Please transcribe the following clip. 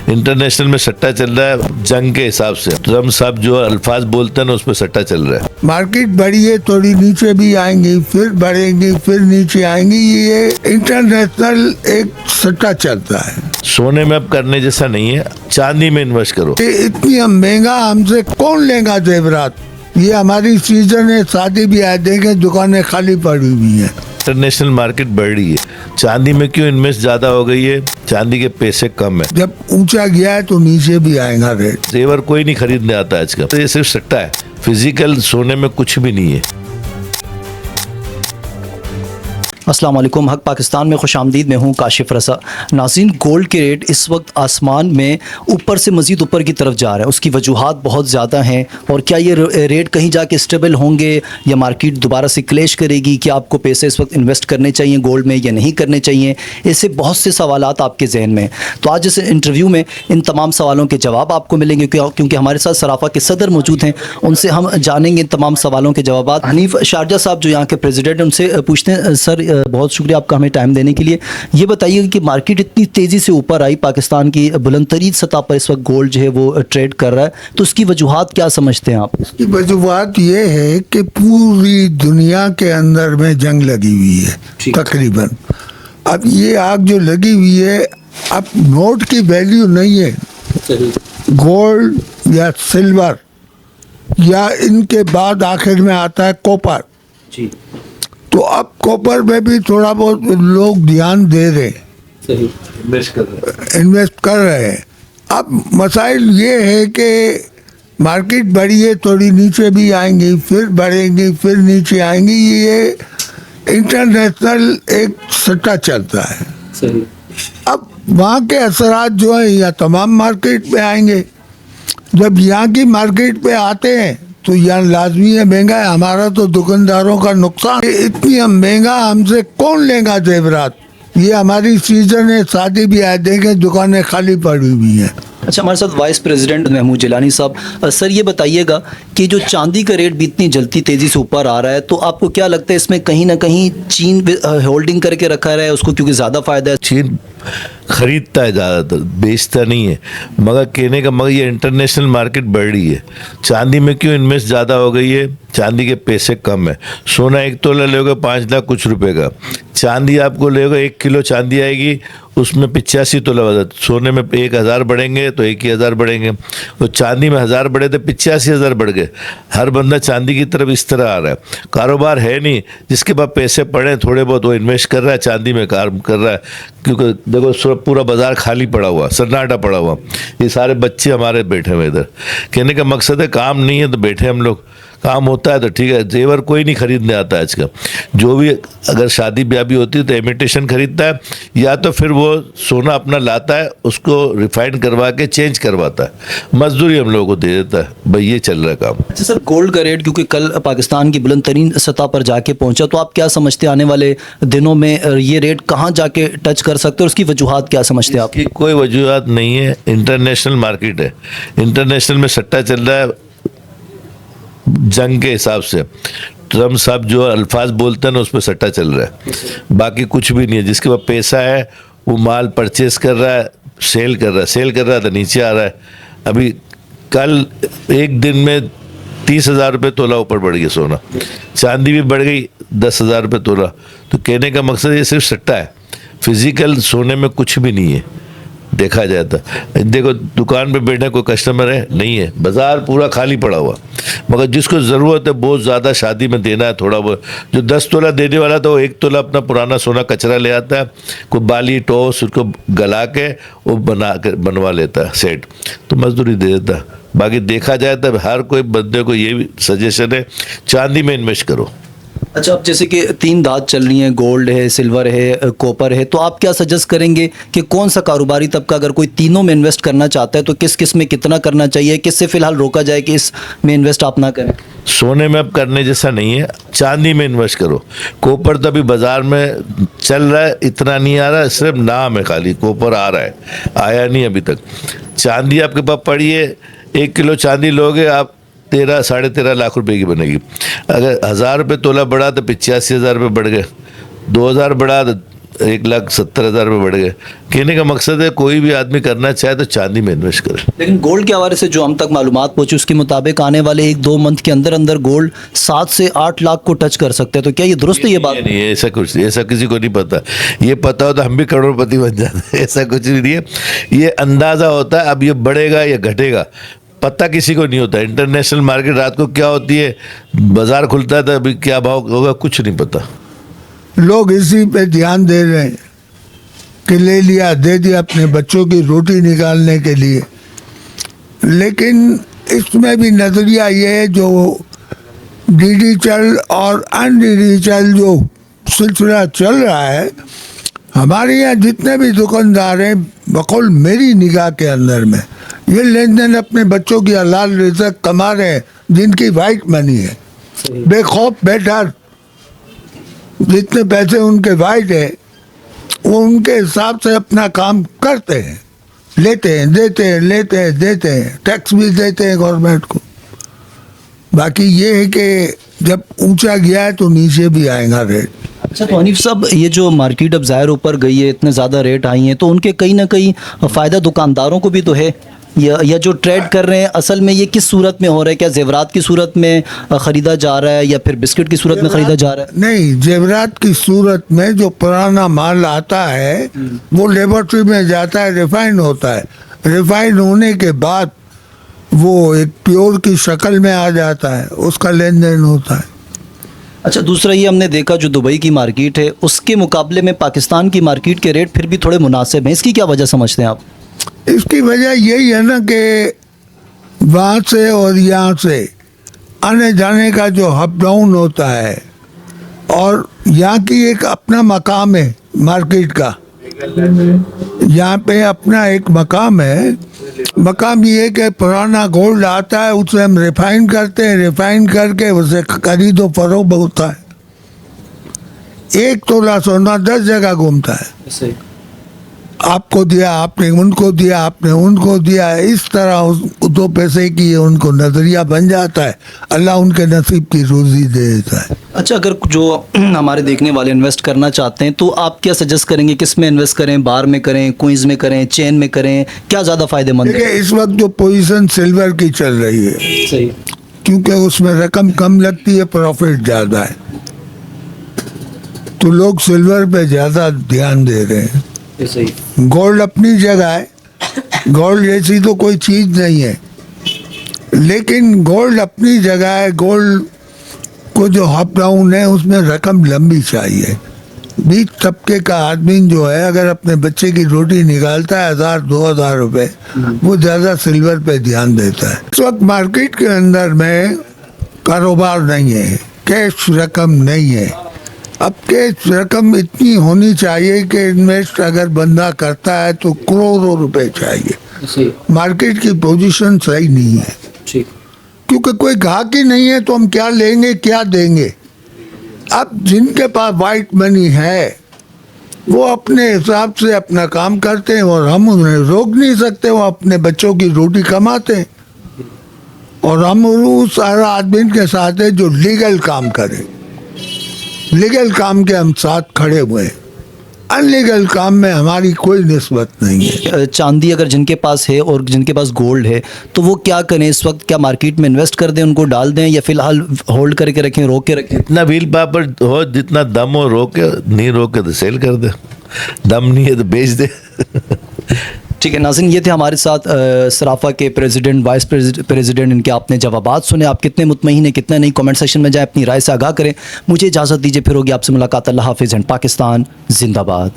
International में सट्टा चल रहा है जंग के हिसाब से। ट्रम्प साहब जो अल्फाज बोलते हैं ना, उस पर सट्टा चल रहा है। मार्केट बढ़ी है, थोड़ी नीचे भी आएंगी, फिर बढ़ेंगी, फिर नीचे आएंगी। ये इंटरनेशनल एक सट्टा चलता है। सोने में अब करने जैसा नहीं है, चांदी में इन्वेस्ट करो। इतनी महंगा हमसे कौन लेगा जेवरात? ये हमारी सीजन है, शादी भी आ देंगे, दुकानें खाली पड़ी हुई हैं। इंटरनेशनल मार्केट बढ़ रही है, चांदी में क्यों इन्वेस्ट ज्यादा हो गई है? चांदी के पैसे कम है। जब ऊंचा गया है तो नीचे भी आएगा रेट। जेवर कोई नहीं खरीदने आता आजकल, तो ये सिर्फ सट्टा है। फिजिकल सोने में कुछ भी नहीं है। अस्सलाम वालेकुम, हक पाकिस्तान में खुशामदीद। मैं हूँ काशिफ रसा। नाज़रीन, गोल्ड के रेट इस वक्त आसमान में ऊपर से मज़ीद ऊपर की तरफ जा रहा है। उसकी वजूहात बहुत ज़्यादा हैं। और क्या ये रेट कहीं जाके स्टेबल होंगे या मार्केट दोबारा से क्लैश करेगी? क्या आपको पैसे इस वक्त इन्वेस्ट करने चाहिए गोल्ड में या नहीं करने चाहिए? ऐसे बहुत से सवालात आपके जहन में। तो आज इस इंटरव्यू में इन तमाम सवालों के जवाब आपको मिलेंगे, क्योंकि हमारे साथ सराफा के सदर मौजूद हैं। उनसे हम जानेंगे इन तमाम सवालों के जवाब। हनीफ शारजा साहब जो यहाँ के प्रेसिडेंट, उनसे पूछते हैं। सर, बहुत शुक्रिया आपका हमें टाइम देने के लिए। ये बताइए कि मार्केट इतनी तेज़ी से ऊपर आई, पाकिस्तान की बुलंदतरीन सतह पर इस वक्त गोल्ड जो है वो ट्रेड कर रहा है, तो उसकी वजूहात क्या समझते हैं आप? इसकी वजूहात ये है कि पूरी दुनिया के अंदर में जंग लगी हुई है तकरीबन। अब ये आग जो लगी हुई है, अब नोट की वैल्यू नहीं है। गोल्ड या सिल्वर या इनके बाद आखिर में आता है कॉपर। जी। तो अब कॉपर में भी थोड़ा बहुत लोग ध्यान दे रहे हैं, इन्वेस्ट कर रहे हैं। अब मसाइल ये है कि मार्केट बढ़ी है, थोड़ी नीचे भी आएंगी, फिर बढ़ेंगी, फिर नीचे आएंगी। ये इंटरनेशनल एक सट्टा चलता है। सही। अब वहाँ के असरात जो है या तमाम मार्केट पे आएंगे। जब यहाँ की मार्केट पे आते हैं तो यहाँ लाजमी है महंगा है। हमारा तो दुकानदारों का नुकसान। इतनी महंगा हमसे कौन लेगा जेवरात? ये हमारी सीजन है, शादी भी आ देंगे, दुकानें खाली पड़ी हुई हैं। अच्छा, हमारे साथ वाइस प्रेसिडेंट महमूद जिलानी साहब। सर, ये बताइएगा कि जो चांदी का रेट भी इतनी जल्दी तेज़ी से ऊपर आ रहा है, तो आपको क्या लगता है इसमें कहीं ना कहीं चीन होल्डिंग करके रखा रहा है उसको, क्योंकि ज़्यादा फ़ायदा है? चीन खरीदता है ज़्यादातर, बेचता नहीं है। मगर कहने का मगर ये इंटरनेशनल मार्केट बढ़ रही है, चांदी में क्यों इन्वेस्ट ज़्यादा हो गई है? चांदी के पैसे कम है। सोना 1 तोला लेगा 5 लाख कुछ रुपए का, चांदी आपको लेगा 1 किलो चांदी आएगी, उसमें 85 तोला वजन। सोने में 1000 बढ़ेंगे तो 1000 बढ़ेंगे, तो चांदी में 1000 बढ़े तो 85,000 बढ़ गए। हर बंदा चांदी की तरफ इस तरह आ रहा है। कारोबार है नहीं, जिसके पास पैसे पड़े थोड़े बहुत वो इन्वेस्ट कर रहा है, चांदी में काम कर रहा है। क्योंकि देखो पूरा बाजार खाली पड़ा हुआ, सन्नाटा पड़ा हुआ। ये सारे बच्चे हमारे बैठे हुए इधर। कहने का मकसद है काम नहीं है तो बैठे हम लोग, काम होता है तो ठीक है। जेवर कोई नहीं खरीदने आता आजकल। जो भी अगर शादी ब्याह भी होती है तो इमिटेशन खरीदता है, या तो फिर वो सोना अपना लाता है, उसको रिफाइन करवा के चेंज करवाता है, मजदूरी हम लोगों को दे देता है। भाई ये चल रहा है काम। अच्छा सर, गोल्ड का रेट क्योंकि कल पाकिस्तान की बुलंदतरीन सतह पर जाके पहुंचा, तो आप क्या समझते हैं आने वाले दिनों में ये रेट कहाँ जाके टच कर सकते हैं और उसकी वजूहात क्या समझते हैं आप? कोई वजूहात नहीं है, इंटरनेशनल मार्केट है। इंटरनेशनल में सट्टा चल रहा है जंग के हिसाब से। ट्रम्प साहब जो अल्फाज बोलते हैं ना, उस पर सट्टा चल रहा है। बाकी कुछ भी नहीं है। जिसके पास पैसा है वो माल परचेस कर रहा है, सेल कर रहा है तो नीचे आ रहा है। अभी कल एक दिन में 30,000 रुपये तोला ऊपर बढ़ गया सोना, चांदी भी बढ़ गई 10,000 रुपये तोला। तो कहने का मकसद ये सिर्फ सट्टा है, फिजिकल सोने में कुछ भी नहीं है देखा जाए तो। देखो दुकान पे बैठे कोई कस्टमर है नहीं है, बाजार पूरा खाली पड़ा हुआ। मगर जिसको ज़रूरत है बहुत ज़्यादा शादी में देना है थोड़ा बहुत, जो 10 तोला देने वाला था वो 1 तोला अपना पुराना सोना कचरा ले आता है, कोई बाली टॉस उसको गला के वो बनवा लेता है सेट, तो मजदूरी दे देता है। बाकी देखा जाए तो हर कोई बंदे को ये भी सजेशन है चांदी में इन्वेस्ट करो। अच्छा, अब जैसे कि 3 धात चल रही हैं, गोल्ड है, सिल्वर है, कॉपर है, तो आप क्या सजेस्ट करेंगे कि कौन सा कारोबारी तबका अगर कोई तीनों में इन्वेस्ट करना चाहता है तो किस में कितना करना चाहिए, किससे फिलहाल रोका जाए कि इसमें इन्वेस्ट आप ना करें? सोने में अब करने जैसा नहीं है, चांदी में इन्वेस्ट करो। कॉपर तो अभी बाजार में चल रहा है, इतना नहीं आ रहा है, सिर्फ नाम है खाली, कॉपर आ रहा है, आया नहीं अभी तक। चांदी आपके पास पड़ी है, 1 किलो चांदी लोगे आप 13 साढ़े 13 लाख रुपए की बनेगी। अगर 1000 रुपये तोला बढ़ा तो 85,000 रुपये बढ़ गए, 2000 बढ़ा तो 1,70,000 रुपये बढ़ गए। कहने का मकसद है कोई भी आदमी करना चाहे तो चांदी में इन्वेस्ट करे। लेकिन गोल्ड के हवाले से जो हम तक मालूमात पहुंची उसके मुताबिक आने वाले 1-2 मंथ के अंदर अंदर गोल्ड 7 से 8 लाख को टच कर सकते हैं, तो क्या ये दुरुस्त है ये बात? नहीं, ऐसा कुछ, ऐसा किसी को नहीं पता। ये पता होता हम भी करोड़पति बन जाते। ऐसा कुछ नहीं है, ये अंदाज़ा होता है। अब ये बढ़ेगा या घटेगा पता किसी को नहीं होता। इंटरनेशनल मार्केट रात को क्या होती है, बाजार खुलता है तो अभी क्या भाव होगा कुछ नहीं पता। लोग इसी पे ध्यान दे रहे हैं कि ले लिया दे दिया अपने बच्चों की रोटी निकालने के लिए, लेकिन इसमें भी नज़रिया ये है जो डिजिटल और अनडिजिटल जो सिलसिला चल रहा है, हमारे यहाँ जितने भी दुकानदार हैं बकौल मेरी निगाह के अंदर में ये लेन देन अपने बच्चों की हलाल रिज़्क कमा रहे हैं, जिनकी वाइट मनी है, बेखौफ बेडर, जितने पैसे उनके वाइट है वो उनके हिसाब से अपना काम करते हैं, लेते हैं देते हैं, लेते हैं देते हैं, टैक्स भी देते हैं गवर्नमेंट को। बाकी ये है कि जब ऊंचा गया है तो नीचे भी आएगा रेट। अच्छा, तो हनीफ साहब ये जो मार्केट अब ज़ाहिर ऊपर गई है, इतने ज़्यादा रेट आई हैं, तो उनके कहीं ना कहीं फ़ायदा दुकानदारों को भी तो है, या जो ट्रेड कर रहे हैं असल में ये किस सूरत में हो रहा है? क्या जेवरात की सूरत में ख़रीदा जा रहा है या फिर बिस्किट की सूरत में ख़रीदा जा रहा है? नहीं, जेवरात की सूरत में जो पुराना माल आता है वो लेबोरेटरी में जाता है, रिफाइन होता है, रिफाइन होने के बाद वो एक प्योर की शक्ल में आ जाता है, उसका लेन देन होता है। अच्छा, दूसरा ये हमने देखा जो दुबई की मार्केट है उसके मुकाबले में पाकिस्तान की मार्केट के रेट फिर भी थोड़े मुनासिब हैं, इसकी क्या वजह समझते हैं आप? इसकी वजह यही है ना कि वहाँ से और यहाँ से आने जाने का जो अप डाउन होता है, और यहाँ की एक अपना मकाम है मार्केट का, यहाँ पे अपना एक मकाम है। मकाम ये कि पुराना गोल्ड आता है उसे हम रिफाइन करते हैं, रिफाइन करके उसे खरीदो फरोख्त होता है। 1 तोला सोना 10 जगह घूमता है, आपको दिया आपने उनको दिया, आपने उनको दिया, इस तरह उस 2 पैसे की उनको नज़रिया बन जाता है, अल्लाह उनके नसीब की रोज़ी दे देता है। अच्छा, अगर जो हमारे देखने वाले इन्वेस्ट करना चाहते हैं तो आप क्या सजेस्ट करेंगे, किस में इन्वेस्ट करें? बार में करें, कोइंस में करें, चेन में करें, क्या ज़्यादा फ़ायदेमंद है? देखिए, इस वक्त जो पोजीशन सिल्वर की चल रही है, सही, क्योंकि उसमें रकम कम लगती है, प्रॉफिट ज़्यादा है, तो लोग सिल्वर पे ज़्यादा ध्यान दे रहे हैं। सही। गोल्ड अपनी जगह है, गोल्ड जैसी तो कोई चीज़ नहीं है, लेकिन गोल्ड अपनी जगह है। गोल्ड को जो अप डाउन है उसमें रकम लंबी चाहिए। बीच तबके का आदमी जो है अगर अपने बच्चे की रोटी निकालता है 1000-2000 रुपये, वो ज़्यादा सिल्वर पे ध्यान देता है। इस वक्त मार्केट के अंदर में कारोबार नहीं है, कैश रकम नहीं है। अब कैश रकम इतनी होनी चाहिए कि इन्वेस्ट अगर बंदा करता है तो करोड़ों रुपए चाहिए। मार्केट की पोजीशन सही नहीं है, क्योंकि कोई ग्राहक ही नहीं है तो हम क्या लेंगे क्या देंगे। अब जिनके पास वाइट मनी है वो अपने हिसाब से अपना काम करते हैं और हम उन्हें रोक नहीं सकते, वो अपने बच्चों की रोटी कमाते हैं, और हम उस सारा आदमी के साथ है जो लीगल काम करे। लीगल काम के हम साथ खड़े हुए हैं, अनलीगल काम में हमारी कोई निस्बत नहीं है। चांदी अगर जिनके पास है और जिनके पास गोल्ड है तो वो क्या करें इस वक्त? क्या मार्केट में इन्वेस्ट कर दें, उनको डाल दें, या फिलहाल होल्ड करके रखें, रोक के रखें? जितना व्हील पापर हो, जितना दम हो रोके, नहीं रोके तो सेल कर दे, दम नहीं है तो बेच दे। ठीक है नाज़रीन, ये थे हमारे साथ सराफा के प्रेसिडेंट, वाइस प्रेसिडेंट। इनके आपने जवाबात सुने, आप कितने मुतमईन हैं कितने नहीं, कमेंट सेक्शन में जाएं, अपनी राय से आगाह करें। मुझे इजाज़त दीजिए, फिर होगी आपसे मुलाकात। अल्लाह हाफिज़ एंड पाकिस्तान जिंदाबाद।